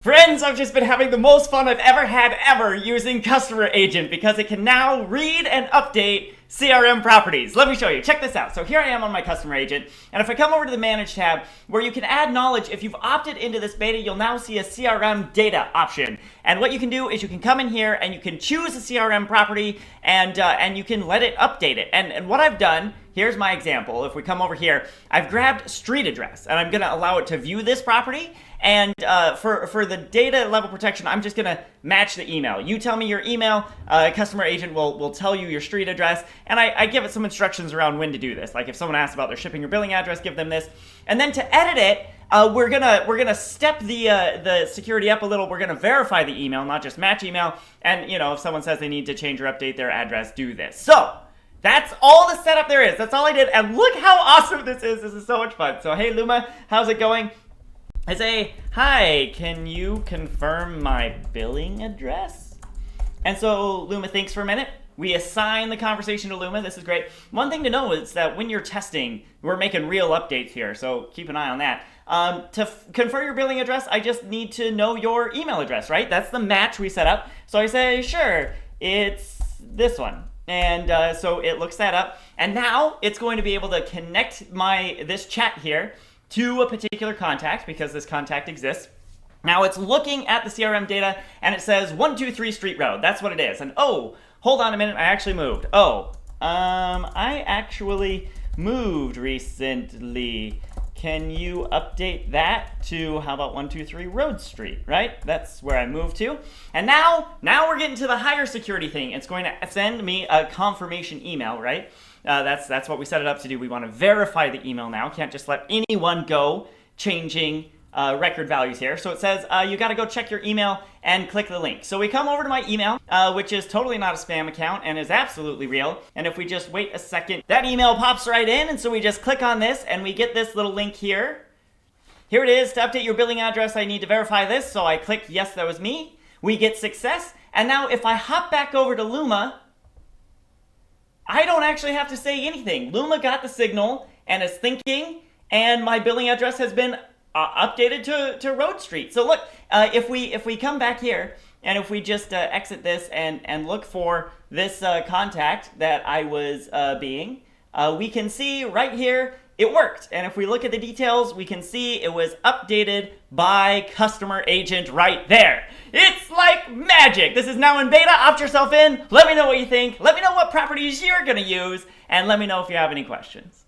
Friends, I've just been having the most fun I've ever had using Customer Agent because it can now read and update CRM properties. Let me show you. Check this out. So here I am on my Customer Agent, and if I come over to the Manage tab where you can add knowledge, if you've opted into this beta, you'll now see a CRM data option. And what you can do is you can come in here and you can choose a CRM property and you can let it update it. And what I've done, here's my example. If we come over here, I've grabbed street address and I'm going to allow it to view this property. And for the data level protection, I'm just going to match the email. You tell me your email, Customer Agent will tell you your street address, and I give it some instructions around when to do this. Like if someone asks about their shipping or billing address, give them this. And then to edit it, we're gonna step the security up a little. We're gonna verify the email, not just match email. And if someone says they need to change or update their address, do this. So that's all the setup there is. That's all I did. And look how awesome this is. This is so much fun. So hey Luma, how's it going? I say, hi, can you confirm my billing address? And so Luma thinks for a minute. We assign the conversation to Luma. This is great. One thing to know is that when you're testing, we're making real updates here, so keep an eye on that. To confirm your billing address, I just need to know your email address, right? That's the match we set up. So I say, sure, it's this one. And so it looks that up. And now it's going to be able to connect this chat here to a particular contact because this contact exists. Now it's looking at the CRM data and it says 123 Street Road. That's what it is. And oh, hold on a minute, I actually moved. I actually moved recently. Can you update that to, how about 123 Road Street, right? That's where I moved to. And now we're getting to the higher security thing. It's going to send me a confirmation email, right? That's what we set it up to do. We want to verify the email now. Can't just let anyone go changing record values here. So it says you got to go check your email and click the link. So we come over to my email, which is totally not a spam account and is absolutely real. And if we just wait a second, that email pops right in. And so we just click on this and we get this little link here. Here it is. To update your billing address, I need to verify this. So I click yes, that was me. We get success. And now if I hop back over to Luma, I don't actually have to say anything. Luma got the signal and is thinking, and my billing address has been updated to Road Street. So look, if we come back here and if we just exit this and look for this contact that I was being, we can see right here it worked. And if we look at the details, we can see it was updated by Customer Agent right there. It's like magic. This is now in beta. Opt yourself in. Let me know what you think. Let me know what properties you're going to use. And let me know if you have any questions.